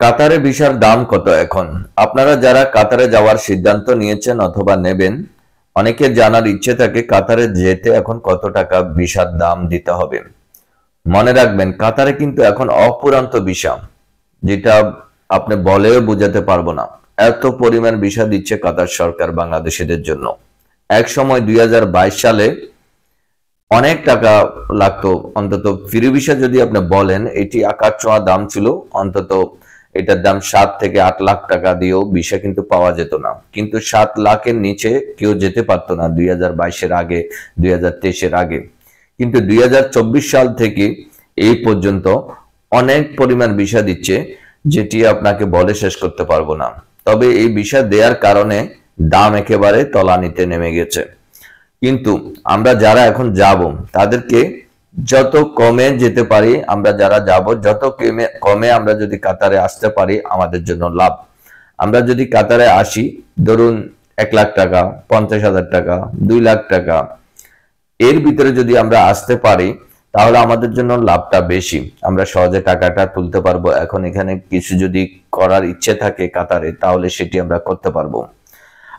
কাতারে ভিসার দাম কত এখন? আপনারা যারা কাতারে যাওয়ার সিদ্ধান্ত নিয়েছেন অথবা নেবেন, অনেকের জানার ইচ্ছে থাকে কাতারে যেতে এখন কত টাকা ভিসার দাম দিতে হবে। মনে রাখবেন, কাতারে কিন্তু এখন অফুরন্ত ভিসা, যেটা আপনি বলেও বোঝাতে পারবো না। এত পরিমাণ ভিসা দিচ্ছে কাতার সরকার বাংলাদেশিদের জন্য। এক সময় 2022 সালে অনেক টাকা লাগতো। অন্তত ফ্রি ভিসা যদি আপনি বলেন, এটি আকাশ ছোঁয়া দাম ছিল। অন্তত এটার দাম 7 থেকে 8 লাখ টাকা দিয়েও ভিসা কিন্তু পাওয়া যেত না। কিন্তু 7 লাখের নিচে কেউ যেতে পারতো না 2022-এর আগে, 2023-এর আগে। কিন্তু 2024 সাল থেকে এই পর্যন্ত অনেক পরিমাণ ভিসা দিচ্ছে, যেটি আপনাকে বলে শেষ করতে পারবো না। তবে এই ভিসা দেওয়ার কারণে দাম একেবারে তলানিতে নেমে গেছে। কিন্তু আমরা যারা এখন যাব, তাদেরকে যত কমে যেতে পারি, আমরা যারা যাব যত কমে আমরা যদি কাতারে আসতে পারি, আমাদের জন্য লাভ। আমরা যদি কাতারে আসি, ধরুন 1 লাখ টাকা, 50,000 টাকা, 2 লাখ টাকা, এর ভিতরে যদি আমরা আসতে পারি, তাহলে আমাদের জন্য লাভটা বেশি। আমরা সহজে টাকাটা তুলতে পারবো। এখন এখানে কিছু যদি করার ইচ্ছে থাকে কাতারে, তাহলে সেটি আমরা করতে পারবো।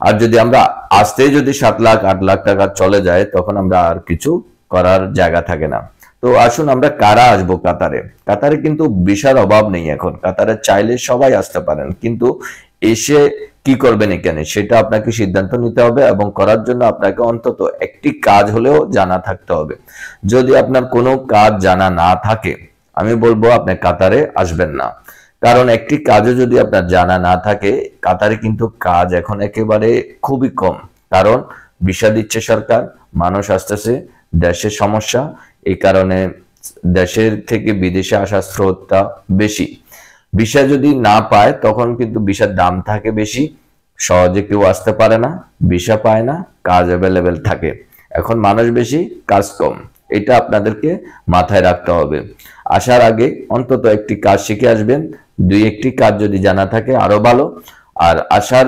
আর যদি আমরা আসতেই যদি 7 লাখ 8 লাখ টাকা চলে যায়, তখন আমরা আর কিছু করার জায়গা থাকে না। তো আসুন, আমরা কারা আসবো কাতারে। কাতারে কিন্তু ভিসার অভাব নেই এখন। কাতারে চাইলে সবাই আসতে পারেন, কিন্তু এসে কি করবেন এখানে, সেটা আপনাকে সিদ্ধান্ত নিতে হবে। এবং করার জন্য আপনাকে অন্তত একটি কাজ হলেও জানা থাকতে হবে। যদি আপনার কোনো কাজ জানা না থাকে, আমি বলবো আপনি কাতারে আসবেন না। কারণ একটি কাজও যদি আপনার জানা না থাকে, কাতারে কিন্তু কাজ এখন একেবারে খুবই কম। কারণ ভিসা দিচ্ছে সরকার, মানুষ আসতেছে, দেশের সমস্যা, এই কারণে দেশের থেকে বিদেশে আসার স্রোতটা বেশি। ভিসা যদি না পায়, তখন কিন্তু ভিসার দাম থাকে বেশি, সহজে কেউ আসতে পারে না, ভিসা পায় না, কাজ অ্যাভেলেবেল থাকে। এখন মানুষ বেশি, কাজ কম। এটা আপনাদেরকে মাথায় রাখতে হবে। আসার আগে অন্তত একটি কাজ শিখে আসবেন। 2-1টি কাজ যদি জানা থাকে আরো ভালো। আর আসার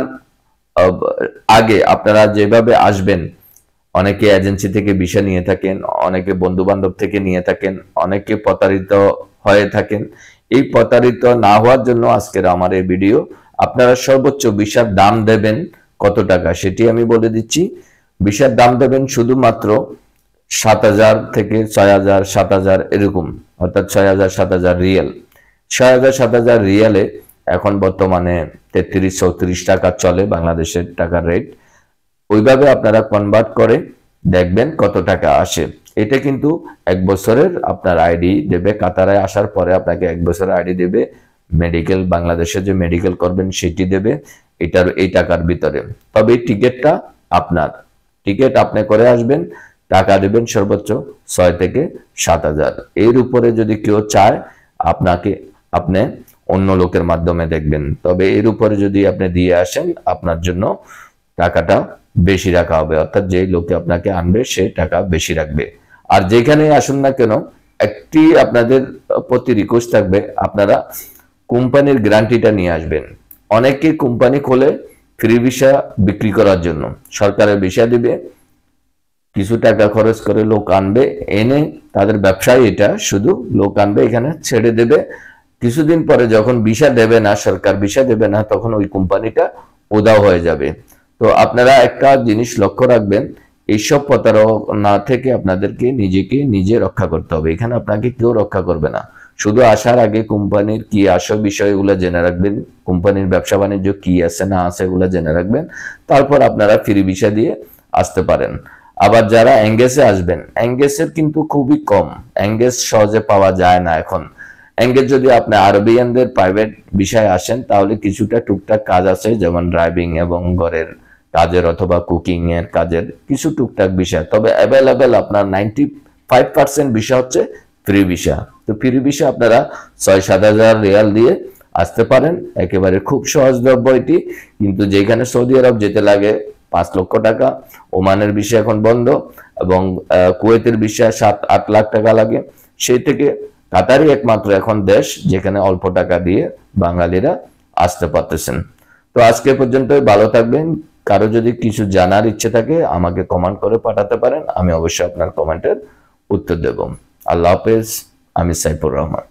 আগে আপনারা যেভাবে আসবেন, অনেকে এজেন্সি থেকে ভিসা নিয়ে থাকেন, অনেকে বন্ধু বান্ধব থেকে নিয়ে থাকেন, অনেকে প্রতারিত হয়ে থাকেন। এই প্রতারিত না হওয়ার জন্য আজকের আমার এই ভিডিও। আপনারা সর্বোচ্চ ভিসার দাম দেবেন কত টাকা, সেটি আমি বলে দিচ্ছি। ভিসার দাম দেবেন শুধুমাত্র 7,000 থেকে 6,000, 7,000 এরকম, অর্থাৎ 6,000 7,000 রিয়াল। 6,000 7,000 রিয়ালে এখন বর্তমানে 33-34 টাকা চলে বাংলাদেশের টাকার রেট। ওইভাবে আপনারা কনভার্ট করে দেখবেন কত টাকা আসে। এটা কিন্তু 1 বছরের আপনার আইডি দেবে। কাতারে আসার পরে আপনাকে 1 বছরের আইডি দেবে। মেডিকেল, বাংলাদেশে যে মেডিকেল করবেন সেটি দেবে এই টাকার ভিতরে। তবে এই টিকিটটা আপনার, টিকিট আপনি করে আসবেন, টাকা দেবেন সর্বোচ্চ 6 থেকে 7,000। এর উপরে যদি কেউ চায়, আপনি অন্য লোকের মাধ্যমে দেখবেন। তবে এর উপরে যদি আপনি দিয়ে আসেন, আপনার জন্য টাকাটা বেশি রাখা হবে, অর্থাৎ যে লোকে আপনাকে আনবে সে টাকা বেশি রাখবে। আর যেখানে আসুন না কেন, একটি আপনাদের প্রতি রিকোয়েস্ট থাকবে, আপনারা কোম্পানির গ্যারান্টিটা নিয়ে আসবেন। অনেকে কোম্পানি খোলে ফ্রি ভিসা বিক্রি করার জন্য। সরকারের ভিসা দিবে, কিছু টাকা খরচ করে লোক আনবে, এনে তাদের ব্যবসায় এটা, শুধু লোক আনবে, এখানে ছেড়ে দেবে। কিছুদিন পরে যখন ভিসা দেবে না, সরকার ভিসা দেবে না, তখন ওই কোম্পানিটা উধাও হয়ে যাবে। তো আপনারা একটা জিনিস লক্ষ্য রাখবেন, এইসব প্রতারণা থেকে আপনাদেরকে নিজেকে নিজে রক্ষা করতে হবে। এখানে আপনাকে কেউ রক্ষা করবে না। শুধু আসার আগে কোম্পানির কি আসল বিষয়গুলো জেনে রাখবেন, কোম্পানির ব্যবসা বাণিজ্য কি আছে না আছে এগুলো জেনে রাখবেন। তারপর আপনারা ফ্রি ভিসা দিয়ে আসতে পারেন। আবার যারা এঙ্গেজে আসবেন, এঙ্গেজের কিন্তু খুবই কম, এঙ্গেজ সহজে পাওয়া যায় না এখন। এঙ্গেজ যদি আপনি আরবিয়ানদের প্রাইভেট বিষয়ে আসেন, তাহলে কিছুটা টুকটাক কাজ আছে, যেমন ড্রাইভিং এবং ঘরের কাজের অথবা কুকিং এর কাজের কিছু টুকটাক বিষয়। তবে অ্যাভেলেবেল আপনার 95% বিষয় হচ্ছে ফ্রি ভিসা। তো ফ্রি ভিসা আপনারা 6-7,000 রিয়াল দিয়ে আসতে পারেন। একেবারে খুব সহজলভ্য এটি। কিন্তু যেখানে সৌদি আরব যেতে লাগে 5 লক্ষ টাকা, ওমানের ভিসা এখন বন্ধ, এবং কুয়েতের ভিসা 7-8 লাখ টাকা লাগে। সেই থেকে কাতারই একমাত্র এখন দেশ যেখানে অল্প টাকা দিয়ে বাঙালিরা আসতে পারতেছেন। তো আজকে পর্যন্তই, ভালো থাকবেন। কারো যদি কিছু জানার ইচ্ছে থাকে, আমাকে কমেন্ট করে পাঠাতে পারেন, আমি অবশ্যই আপনার কমেন্টের উত্তর দেব। আল্লাহ হাফেজ। আমি সাইফুর রহমান।